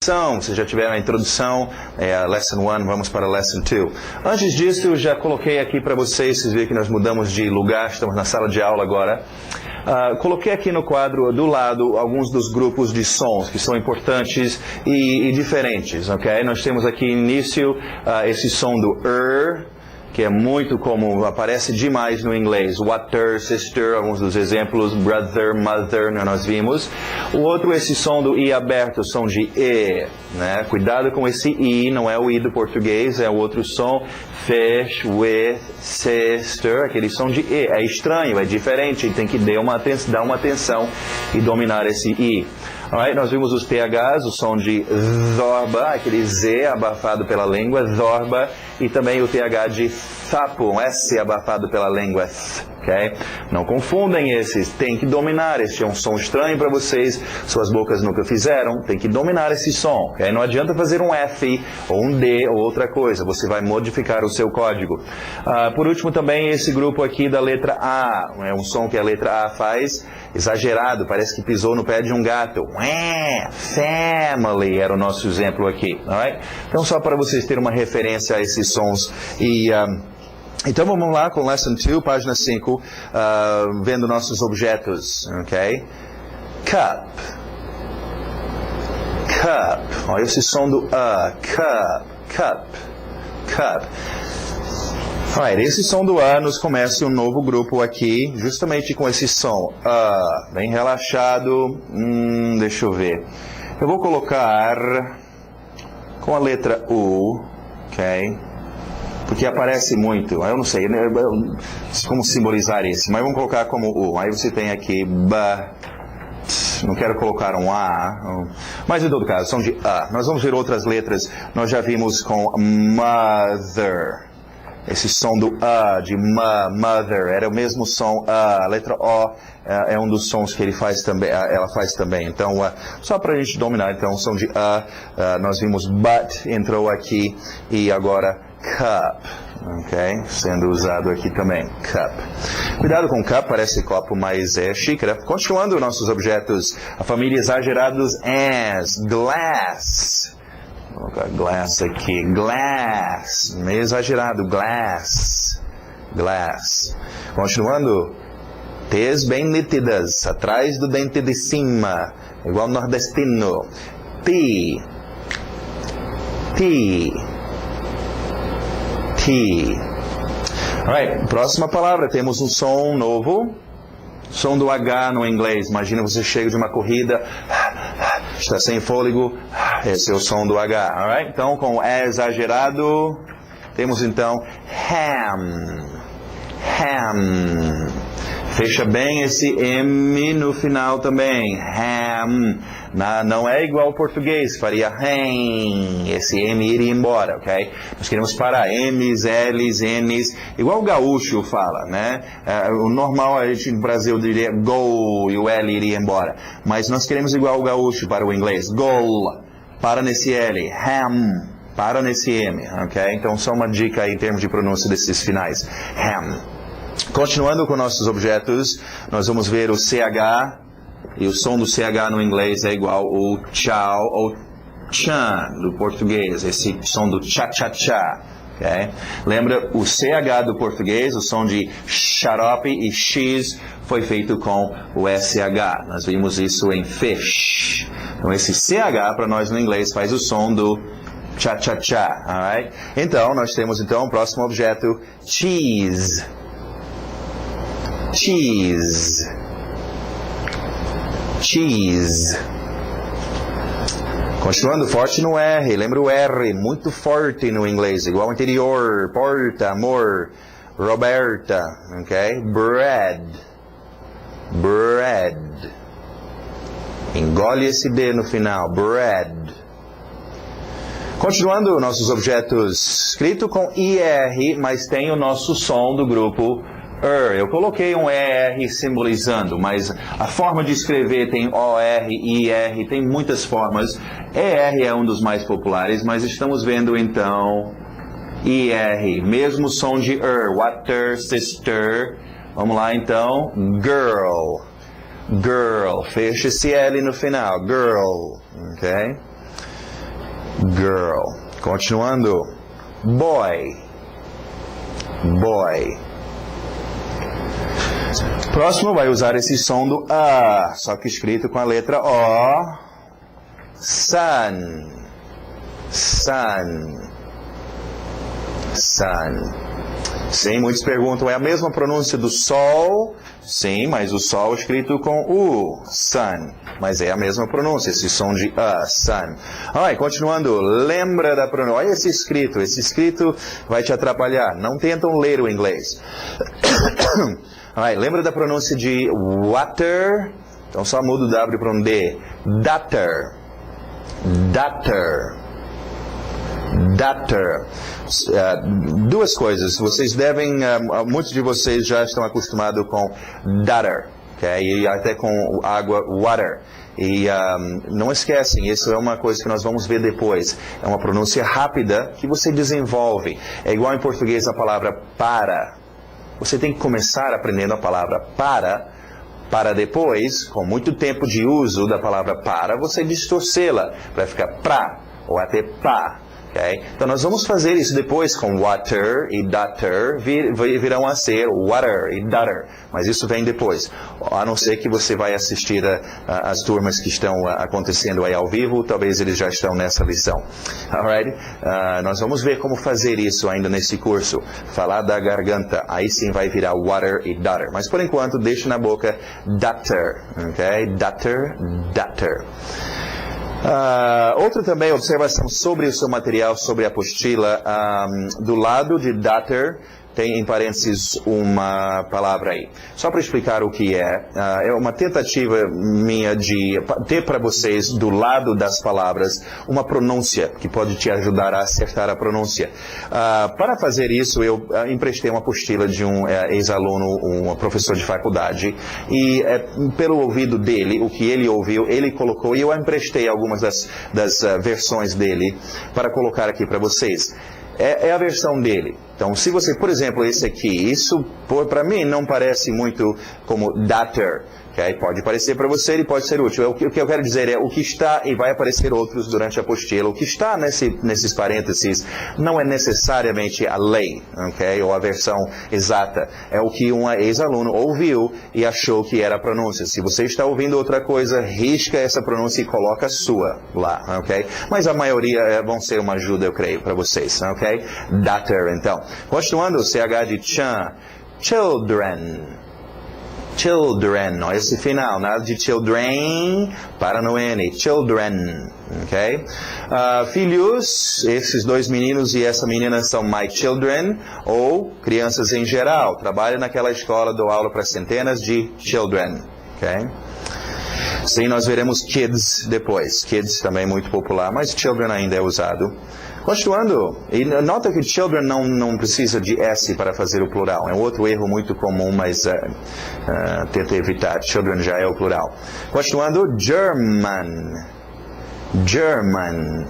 Vocês já tiveram a introdução, a Lesson 1, vamos para a Lesson 2. Antes disso, eu já coloquei aqui para vocês viram que nós mudamos de lugar, estamos na sala de aula agora. Coloquei aqui no quadro do lado alguns dos grupos de sons que são importantes e diferentes, ok? Nós temos aqui início esse som do que é muito comum, aparece demais no inglês. Water, sister, alguns dos exemplos, brother, mother, nós vimos. O outro, esse som do I aberto, o som de E, né? Cuidado com esse I, não é o I do português, é o outro som. Fish, with, sister, aquele som de E. É estranho, é diferente, tem que dar uma atenção e dominar esse I. Alright, nós vimos os THs, o som de zorba, aquele Z abafado pela língua, zorba, e também o TH de sapo, um S abafado pela língua, ok? Não confundem esses, tem que dominar, este é um som estranho para vocês, suas bocas nunca fizeram, tem que dominar esse som, ok? Não adianta fazer um F, ou um D, ou outra coisa, você vai modificar o seu código. Por último também esse grupo aqui da letra A, é um som que a letra A faz, exagerado, parece que pisou no pé de um gato. Family era o nosso exemplo aqui. Alright? Então, só para vocês terem uma referência a esses sons. Então, vamos lá com Lesson 2, página 5, vendo nossos objetos. Ok? Cup. Cup. Olha esse som do cup. Cup. Cup. Alright, esse som do A nos começa um novo grupo aqui, justamente com esse som. Bem relaxado. Deixa eu ver. Eu vou colocar com a letra U, ok? Porque aparece muito. Eu não sei como simbolizar esse, mas vamos colocar como U. Aí você tem aqui não quero colocar um A, mas em todo caso, som de A. Nós vamos ver outras letras. Nós já vimos com mother. Esse som do A, de mother, era o mesmo som A. A letra O é um dos sons que ela faz também. Então, só para a gente dominar, então, o som de A, nós vimos but, entrou aqui, e agora cup, ok? Sendo usado aqui também, cup. Cuidado com cup, parece copo, mas é xícara. Continuando nossos objetos, a família exagerados as, glass. Vou colocar glass aqui. Glass. Meio exagerado. Glass. Glass. Continuando. T's bem nítidas. Atrás do dente de cima. Igual nordestino. T. T. T. Alright. Próxima palavra. Temos um som novo. Som do H no inglês. Imagina você chega de uma corrida. Está sem fôlego, esse é o som do H, alright? Então, com E exagerado, temos então ham, ham. Fecha bem esse M no final também, ham. Não é igual ao português, faria ham, esse M iria embora, ok? Nós queremos parar M's, L's, N's, igual o gaúcho fala, né? O normal a gente no Brasil diria go e o L iria embora. Mas nós queremos igual o gaúcho para o inglês, goal, para nesse L, ham, para nesse M, ok? Então só uma dica aí em termos de pronúncia desses finais, ham. Continuando com nossos objetos, nós vamos ver o CH, e o som do CH no inglês é igual ao tchau ou chan do português, esse som do cha-cha-cha, ok? Lembra, o CH do português, o som de xarope e X foi feito com o SH, nós vimos isso em fish. Então esse CH para nós no inglês faz o som do cha-cha-cha, alright? Então, nós temos então o próximo objeto, cheese. Cheese. Cheese. Continuando forte no R. Lembra o R, muito forte no inglês, igual ao interior, porta, amor, Roberta, ok? Bread. Bread. Engole esse D no final, bread. Continuando nossos objetos, escrito com IR, mas tem o nosso som do grupo Eu coloquei um ER simbolizando, mas a forma de escrever tem OR, IR, tem muitas formas. ER é um dos mais populares, mas estamos vendo então IR, mesmo som de water, sister. Vamos lá então, girl. Girl, fecha esse L no final, girl, ok? girl. Continuando. Boy. Boy. Próximo vai usar esse som do A, só que escrito com a letra O. Sun. Sun. Sun. Sim, muitos perguntam, é a mesma pronúncia do sol? Sim, mas o sol escrito com U, sun. Mas é a mesma pronúncia, esse som de A, sun. Alright, continuando, lembra da pronúncia. Olha esse escrito vai te atrapalhar. Não tentam ler o inglês. Alright, lembra da pronúncia de water? Então só muda o W para um D. Daughter. Daughter. Daughter. Duas coisas. Vocês devem, muitos de vocês já estão acostumados com daughter, okay? E até com água, water. E não esquecem, isso é uma coisa que nós vamos ver depois. É uma pronúncia rápida que você desenvolve. É igual em português a palavra para. Você tem que começar aprendendo a palavra para depois, com muito tempo de uso da palavra para, você distorcê-la para ficar pra ou até pá. Okay? Então nós vamos fazer isso depois com water e daughter, virão a ser water e daughter, mas isso vem depois, a não ser que você vai assistir as turmas que estão acontecendo aí ao vivo, talvez eles já estão nessa lição. Alright? Nós vamos ver como fazer isso ainda nesse curso, falar da garganta, aí sim vai virar water e daughter, mas por enquanto deixa na boca daughter, okay? Daughter, daughter. Outra também observação sobre o seu material, sobre a apostila, do lado de daughter tem em parênteses uma palavra aí. Só para explicar o que é uma tentativa minha de ter para vocês, do lado das palavras, uma pronúncia que pode te ajudar a acertar a pronúncia. Para fazer isso, eu emprestei uma apostila de um ex-aluno, um professor de faculdade, e pelo ouvido dele, o que ele ouviu, ele colocou, e eu emprestei algumas das versões dele para colocar aqui para vocês. É a versão dele. Então, se você, por exemplo, esse aqui, isso para mim não parece muito como daughter. Okay? Pode parecer para você e pode ser útil. O que eu quero dizer é o que está, e vai aparecer outros durante a apostila, o que está nesses parênteses não é necessariamente a lei, okay? Ou a versão exata. É o que um ex-aluno ouviu e achou que era a pronúncia. Se você está ouvindo outra coisa, risca essa pronúncia e coloca a sua lá. Okay? Mas a maioria vão ser uma ajuda, eu creio, para vocês. Okay? Daughter, então. Continuando, o CH de chan. Children. Children, olha esse final, nada de children, para no N, children, ok? Filhos, esses dois meninos e essa menina são my children, ou crianças em geral, trabalho naquela escola, dou aula para centenas de children, ok? Sim, nós veremos kids depois, kids também é muito popular, mas children ainda é usado. Continuando, e nota que children não precisa de S para fazer o plural. É um outro erro muito comum, mas tenta evitar. Children já é o plural. Continuando, German. German.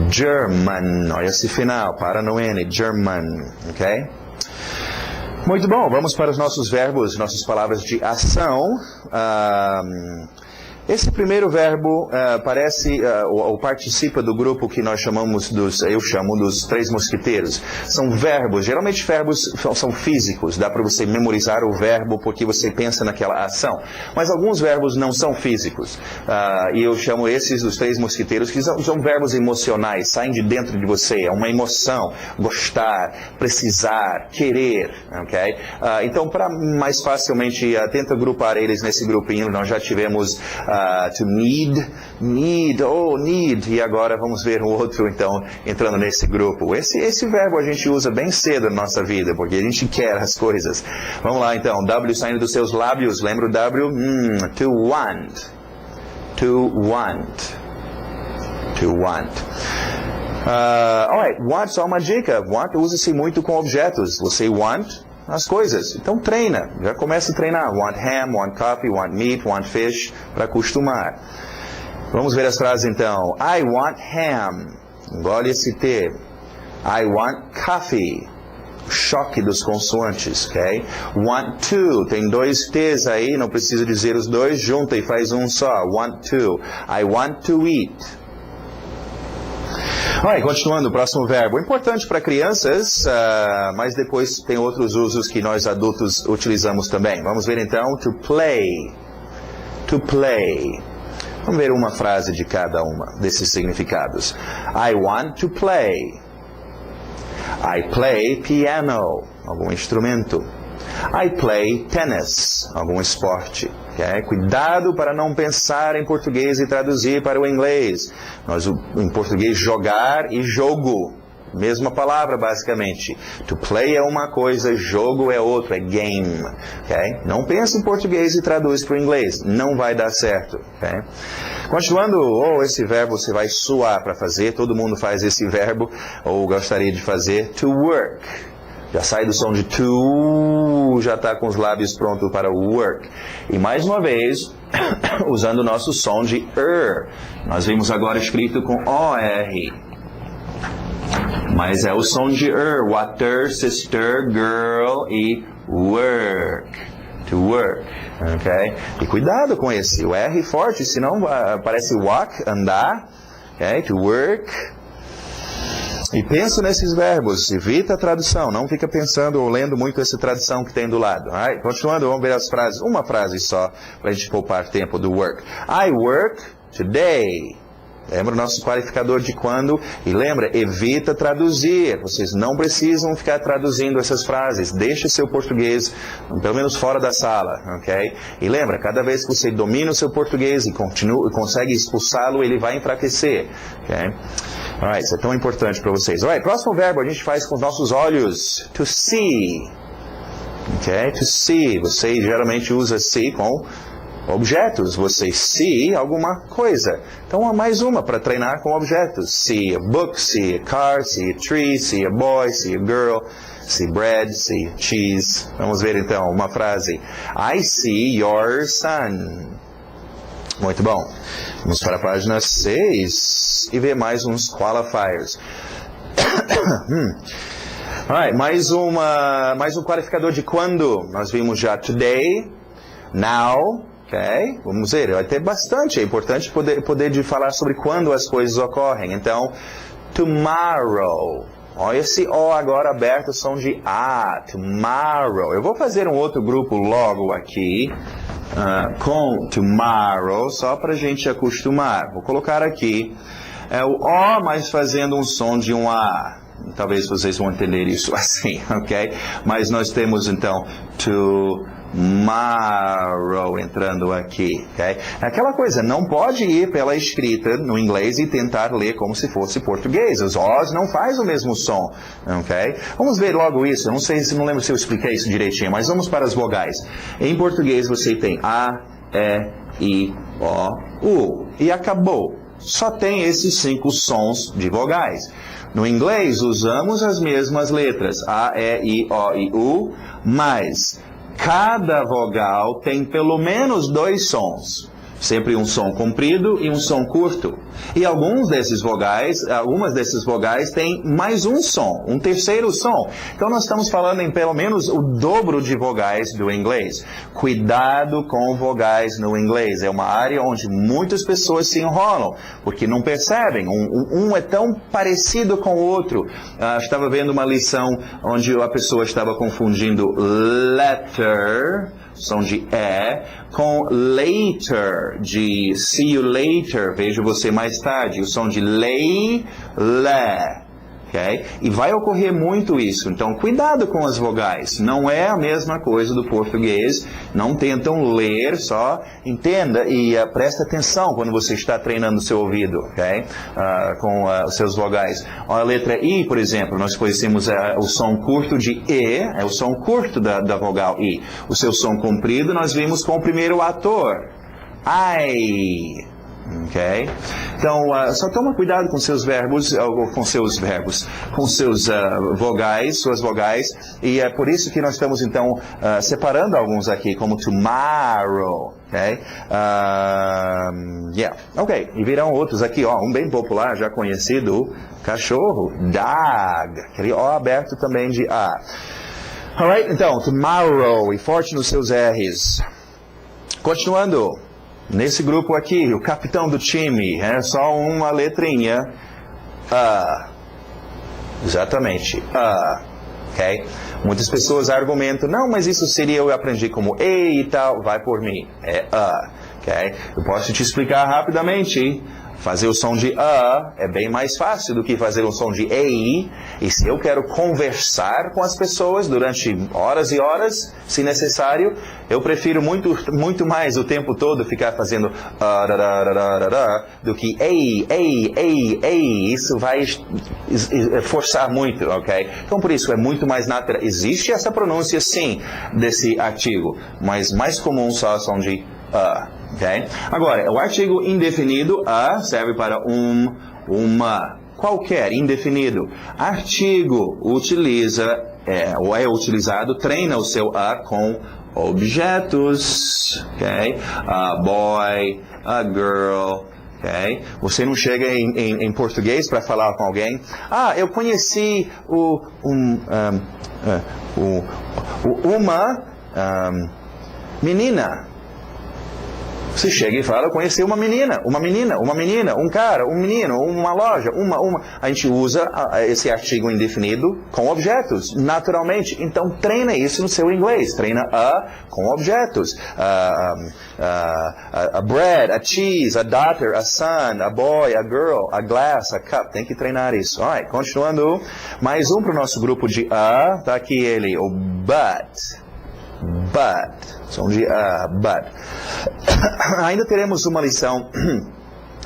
German. Olha esse final, para no N. German. Ok? Muito bom, vamos para os nossos verbos, nossas palavras de ação. Esse primeiro verbo parece ou participa do grupo que nós chamamos eu chamo dos três mosquiteiros. São verbos, geralmente verbos são físicos, dá para você memorizar o verbo porque você pensa naquela ação. Mas alguns verbos não são físicos. E eu chamo esses dos três mosquiteiros, que são verbos emocionais, saem de dentro de você, é uma emoção, gostar, precisar, querer, ok? Então, para mais facilmente, tenta agrupar eles nesse grupinho, nós já tivemos to need, e agora vamos ver um outro, então, entrando nesse grupo. Esse verbo a gente usa bem cedo na nossa vida, porque a gente quer as coisas. Vamos lá, então, W saindo dos seus lábios, lembra o W? To want. To want. To want. Alright, want, só uma dica. Want usa-se muito com objetos. Você want as coisas. Então treina, já começa a treinar. Want ham, want coffee, want meat, want fish, para acostumar. Vamos ver as frases então. I want ham. Engole esse T. I want coffee. Choque dos consoantes, ok? Want to. Tem dois T's aí, não precisa dizer os dois, junta e faz um só. Want to. I want to eat. Alright, continuando, o próximo verbo. Importante para crianças, mas depois tem outros usos que nós adultos utilizamos também. Vamos ver então, to play. To play. Vamos ver uma frase de cada uma desses significados. I want to play. I play piano, algum instrumento. I play tennis, algum esporte. Okay? Cuidado para não pensar em português e traduzir para o inglês. Nós, em português, jogar e jogo. Mesma palavra, basicamente. To play é uma coisa, jogo é outra, é game. Okay? Não pense em português e traduz para o inglês. Não vai dar certo. Okay? Continuando, esse verbo você vai suar para fazer. Todo mundo faz esse verbo, ou gostaria de fazer. To work. Já sai do som de to, já está com os lábios prontos para work. E mais uma vez, usando o nosso som de Nós vimos agora escrito com O-R. Mas é o som de water, sister, girl e work. To work. Okay? E cuidado com esse. O R forte, senão parece walk, andar. Okay? To work. E pensa nesses verbos, evita a tradução, não fica pensando ou lendo muito essa tradução que tem do lado. Right? Continuando, vamos ver as frases, uma frase só, para a gente poupar tempo do work. I work today. Lembra o nosso qualificador de quando? E lembra, evita traduzir. Vocês não precisam ficar traduzindo essas frases. Deixa seu português, pelo menos fora da sala, ok? E lembra, cada vez que você domina o seu português e consegue expulsá-lo, ele vai enfraquecer, ok? Alright, isso é tão importante para vocês. Alright, próximo verbo a gente faz com os nossos olhos. To see. Ok? To see. Você geralmente usa see com objetos. Você see alguma coisa. Então, há mais uma para treinar com objetos. See a book, see a car, see a tree, see a boy, see a girl, see bread, see cheese. Vamos ver então uma frase. I see your son. Muito bom. Vamos para a página 6 e ver mais uns qualifiers. Alright, mais um qualificador de quando. Nós vimos já today, now, ok? Vamos ver, vai ter bastante. É importante poder de falar sobre quando as coisas ocorrem. Então, tomorrow. Olha esse O agora aberto, som de A. Tomorrow. Eu vou fazer um outro grupo logo aqui. Com tomorrow, só para a gente acostumar. Vou colocar aqui o O, mas fazendo um som de um A. Talvez vocês vão entender isso assim, ok? Mas nós temos então tomorrow entrando aqui, ok? Aquela coisa, não pode ir pela escrita no inglês e tentar ler como se fosse português. Os Os não faz o mesmo som, ok? Vamos ver logo isso. Não lembro se eu expliquei isso direitinho, mas vamos para as vogais. Em português você tem A, E, I, O, U. E acabou. Só tem esses 5 sons de vogais. No inglês usamos as mesmas letras, A, E, I, O e U, mas cada vogal tem pelo menos 2 sons. Sempre um som comprido e um som curto. E algumas desses vogais têm mais um som, um terceiro som. Então nós estamos falando em pelo menos o dobro de vogais do inglês. Cuidado com vogais no inglês. É uma área onde muitas pessoas se enrolam, porque não percebem. Um é tão parecido com o outro. Estava vendo uma lição onde a pessoa estava confundindo letter, som de E, com later, de see you later, vejo você mais tarde, o som de lay, le. Okay? E vai ocorrer muito isso. Então, cuidado com as vogais. Não é a mesma coisa do português. Não tentam ler, só entenda e presta atenção quando você está treinando o seu ouvido, okay? Com os seus vogais. A letra I, por exemplo, nós conhecemos o som curto de E, é o som curto da vogal I. O seu som comprido nós vimos com o primeiro ator. I. Ok? Então, só toma cuidado com seus verbos, com seus vogais, suas vogais, e é por isso que nós estamos, então, separando alguns aqui, como tomorrow, ok? Ok, e virão outros aqui, um bem popular, já conhecido, cachorro, dog, aquele O aberto também de A. Alright, então, tomorrow, e forte nos seus R's. Continuando. Nesse grupo aqui, o capitão do time, só uma letrinha. Exatamente. Ok? Muitas pessoas argumentam, não, mas isso seria eu aprendi como e tal, vai por mim. É ok? Eu posso te explicar rapidamente. Fazer o som de é bem mais fácil do que fazer o som de e. E se eu quero conversar com as pessoas durante horas e horas, se necessário, eu prefiro muito mais o tempo todo ficar fazendo do que ei. Isso vai forçar muito, ok? Então, por isso, é muito mais natural. Existe essa pronúncia, sim, desse artigo, mas mais comum só o som de ok? Agora, o artigo indefinido serve para uma, qualquer indefinido. Artigo utiliza, ou é utilizado, treina o seu com objetos, ok? A boy, a girl, ok? Você não chega em português para falar com alguém. Eu conheci uma menina. Você chega e fala, conheci uma menina, um cara, um menino, uma loja, A gente usa esse artigo indefinido com objetos, naturalmente. Então, treina isso no seu inglês. Treina com objetos. A bread, a cheese, a daughter, a son, a boy, a girl, a glass, a cup. Tem que treinar isso. Alright, continuando. Mais um para o nosso grupo de Tá aqui ele, o but. Som de but. Ainda teremos uma lição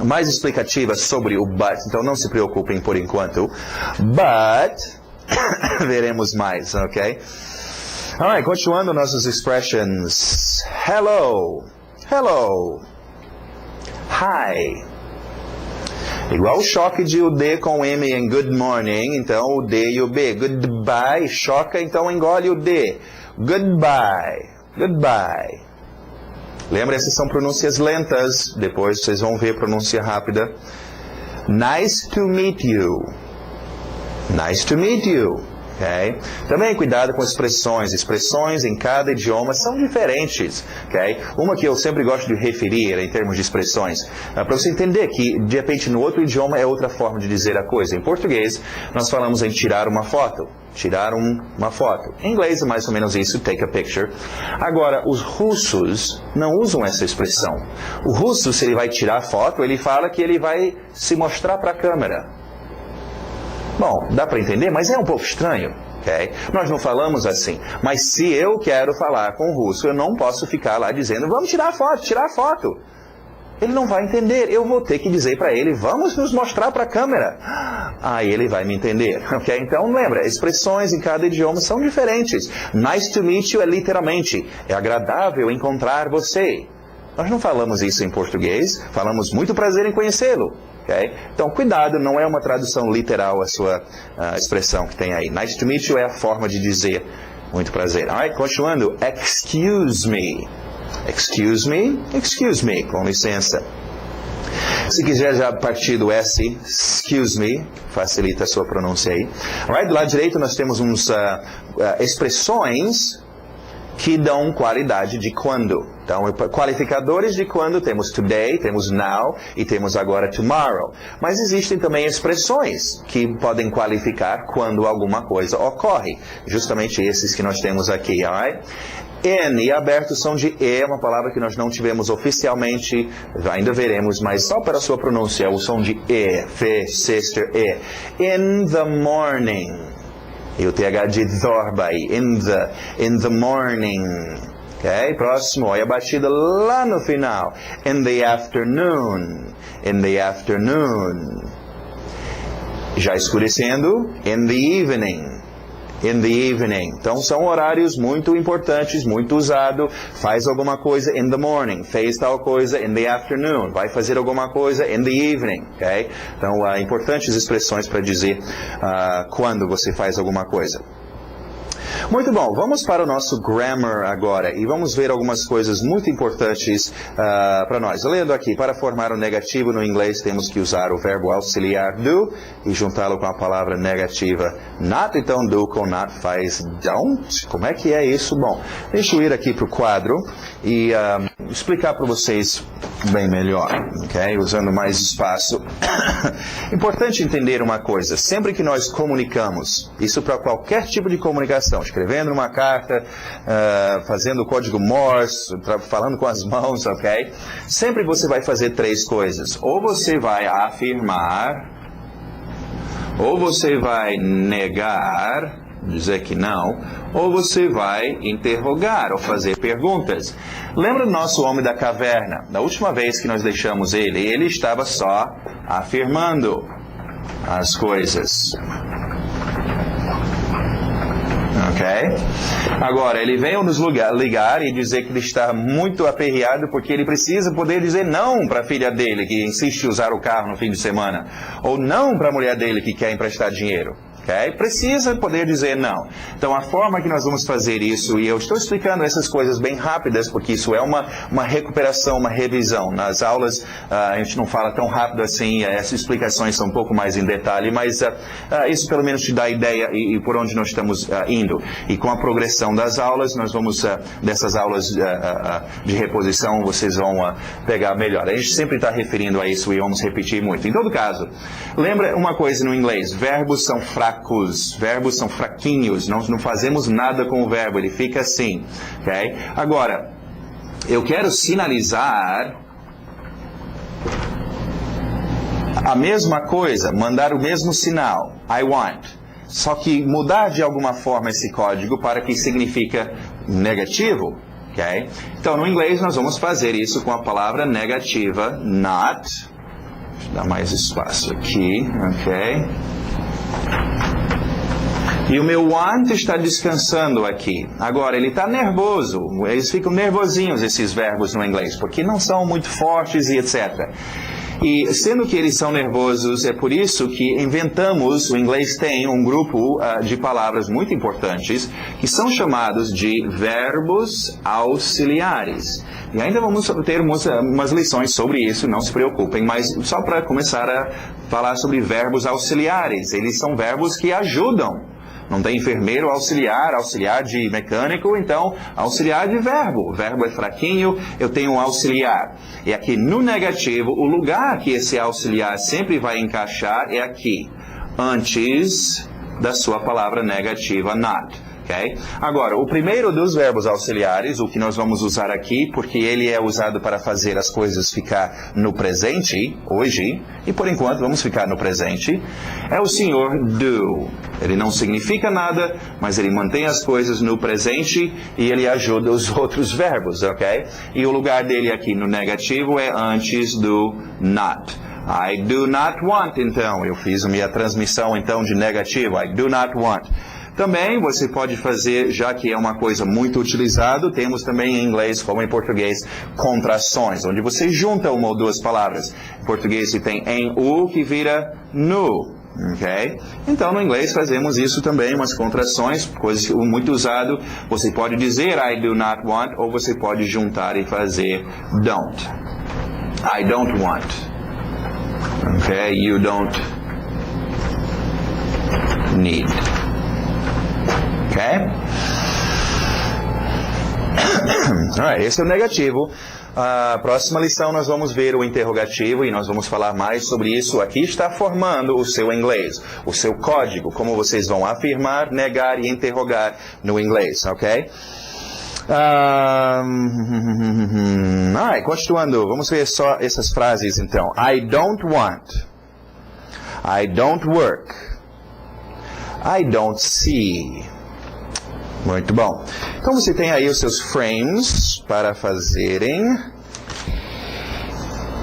mais explicativa sobre o but, então não se preocupem por enquanto. But, veremos mais, ok? Alright, continuando nossas expressions. Hello. Hi. Igual o choque de o D com o M em good morning, então o D e o B. Goodbye, choca, então engole o D. Goodbye. Lembra, essas são pronúncias lentas. Depois vocês vão ver pronúncia rápida. Nice to meet you. Okay? Também cuidado com expressões. Expressões em cada idioma são diferentes. Okay? Uma que eu sempre gosto de referir em termos de expressões, para você entender que, de repente, no outro idioma é outra forma de dizer a coisa. Em português, nós falamos em tirar uma foto. Em inglês é mais ou menos isso, take a picture. Agora, os russos não usam essa expressão. O russo, se ele vai tirar foto, ele fala que ele vai se mostrar para a câmera. Bom, dá para entender, mas é um pouco estranho. Okay? Nós não falamos assim. Mas se eu quero falar com o russo, eu não posso ficar lá dizendo, vamos tirar foto. Ele não vai entender. Eu vou ter que dizer para ele, vamos nos mostrar para a câmera. Aí ele vai me entender. Okay? Então, lembra, expressões em cada idioma são diferentes. Nice to meet you é literalmente, é agradável encontrar você. Nós não falamos isso em português, falamos muito prazer em conhecê-lo. Okay? Então, cuidado, não é uma tradução literal a sua expressão que tem aí. Nice to meet you é a forma de dizer muito prazer. Alright, continuando. Excuse me, com licença. Se quiser já partir do S, excuse me, facilita a sua pronúncia aí. Alright, do lado direito nós temos uns expressões que dão qualidade de quando. Então, qualificadores de quando temos today, temos now e temos agora tomorrow. Mas existem também expressões que podem qualificar quando alguma coisa ocorre. Justamente esses que nós temos aqui, alright? In e aberto som de E, uma palavra que nós não tivemos oficialmente, ainda veremos, mas só para a sua pronúncia, o som de E, F, sister, E. In the morning. E o TH de Zorba aí, in the morning. Ok, próximo, olha a batida lá no final. In the afternoon. Já escurecendo, in the evening. Então, são horários muito importantes, muito usado. Faz alguma coisa in the morning. Fez tal coisa in the afternoon. Vai fazer alguma coisa in the evening. Okay? Então, importantes expressões para dizer quando você faz alguma coisa. Muito bom, vamos para o nosso grammar agora e vamos ver algumas coisas muito importantes para nós. Lendo aqui, para formar o negativo no inglês temos que usar o verbo auxiliar do e juntá-lo com a palavra negativa not. Então, do com not faz don't. Como é que é isso? Bom, deixa eu ir aqui para o quadro e explicar para vocês bem melhor, ok? Usando mais espaço. Importante entender uma coisa, sempre que nós comunicamos, isso para qualquer tipo de comunicação, escrevendo uma carta, fazendo código Morse, falando com as mãos, ok? Sempre você vai fazer três coisas. Ou você vai afirmar, ou você vai negar, dizer que não, ou você vai interrogar ou fazer perguntas. Lembra do nosso homem da caverna? Da última vez que nós deixamos ele estava só afirmando as coisas. Ok? Agora, ele veio nos ligar e dizer que ele está muito aperreado porque ele precisa poder dizer não para a filha dele que insiste em usar o carro no fim de semana. Ou não para a mulher dele que quer emprestar dinheiro. Okay? Precisa poder dizer não. Então, a forma que nós vamos fazer isso, e eu estou explicando essas coisas bem rápidas, porque isso é uma recuperação, uma revisão. Nas aulas, a gente não fala tão rápido assim, essas explicações são um pouco mais em detalhe, mas isso pelo menos te dá ideia e por onde nós estamos indo. E com a progressão das aulas, nós vamos, dessas aulas de reposição, vocês vão pegar melhor. A gente sempre está referindo a isso e vamos repetir muito. Em todo caso, lembra uma coisa no inglês, verbos são fracos. Verbos são fraquinhos, nós não fazemos nada com o verbo, ele fica assim, ok? Agora, eu quero sinalizar a mesma coisa, mandar o mesmo sinal, I want, só que mudar de alguma forma esse código para que significa negativo, ok? Então, no inglês nós vamos fazer isso com a palavra negativa, not, deixa eu dar mais espaço aqui, ok? E o meu want está descansando aqui. Agora, ele está nervoso. Eles ficam nervosinhos, esses verbos no inglês, porque não são muito fortes e etc. E sendo que eles são nervosos, é por isso que inventamos, o inglês tem um grupo de palavras muito importantes, que são chamados de verbos auxiliares. E ainda vamos ter umas lições sobre isso, não se preocupem, mas só para começar a falar sobre verbos auxiliares. Eles são verbos que ajudam. Não tem enfermeiro auxiliar, auxiliar de mecânico, então auxiliar de verbo. O verbo é fraquinho, eu tenho um auxiliar. E aqui no negativo, o lugar que esse auxiliar sempre vai encaixar é aqui, antes da sua palavra negativa not. Okay? Agora, o primeiro dos verbos auxiliares, o que nós vamos usar aqui, porque ele é usado para fazer as coisas ficar no presente, hoje, e por enquanto vamos ficar no presente, é o senhor do. Ele não significa nada, mas ele mantém as coisas no presente e ele ajuda os outros verbos, ok? E o lugar dele aqui no negativo é antes do not. I do not want, então. Eu fiz a minha transmissão, então, de negativo. I do not want. Também você pode fazer, já que é uma coisa muito utilizada, temos também em inglês, como em português, contrações, onde você junta uma ou duas palavras. Em português você tem em u que vira nu, ok? Então no inglês fazemos isso também, umas contrações, coisa muito usado. Você pode dizer I do not want, ou você pode juntar e fazer don't. I don't want. Ok? You don't need. Ok? Alright, esse é o negativo. Próxima lição nós vamos ver o interrogativo e nós vamos falar mais sobre isso. Aqui está formando o seu inglês, o seu código, como vocês vão afirmar, negar e interrogar no inglês, ok? Continuando, vamos ver só essas frases então. I don't want. I don't work. I don't see. Muito bom. Então você tem aí os seus frames para fazerem.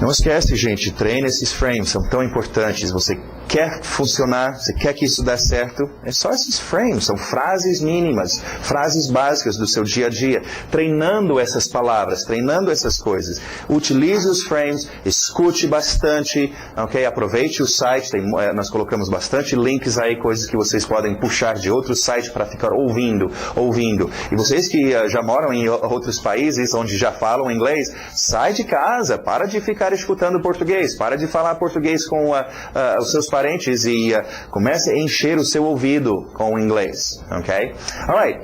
Não esquece, gente, treine esses frames, são tão importantes. Você quer funcionar, você quer que isso dê certo, é só esses frames, são frases mínimas, frases básicas do seu dia a dia, treinando essas palavras, treinando essas coisas. Utilize os frames, escute bastante, ok? Aproveite o site, nós colocamos bastante links aí, coisas que vocês podem puxar de outros sites para ficar ouvindo. E vocês que já moram em outros países onde já falam inglês, sai de casa, para de ficar escutando português, para de falar português com os seus parentes e comece a encher o seu ouvido com o inglês, ok? Alright.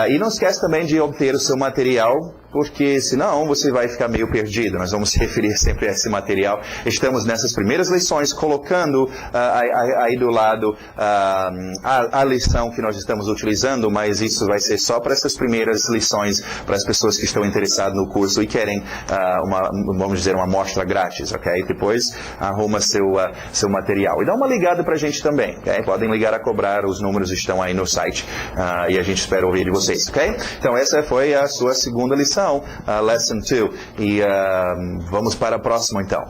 E não esquece também de obter o seu material, porque senão você vai ficar meio perdido. Nós vamos se referir sempre a esse material. Estamos nessas primeiras lições colocando aí do lado a lição que nós estamos utilizando, mas isso vai ser só para essas primeiras lições, para as pessoas que estão interessadas no curso e querem, vamos dizer, uma amostra grátis, ok? Depois arruma seu material. E dá uma ligada para a gente também, ok? Podem ligar a cobrar, os números estão aí no site e a gente espera ouvir de vocês, ok? Então essa foi a sua segunda lição. Lesson 2. E vamos para a próxima então.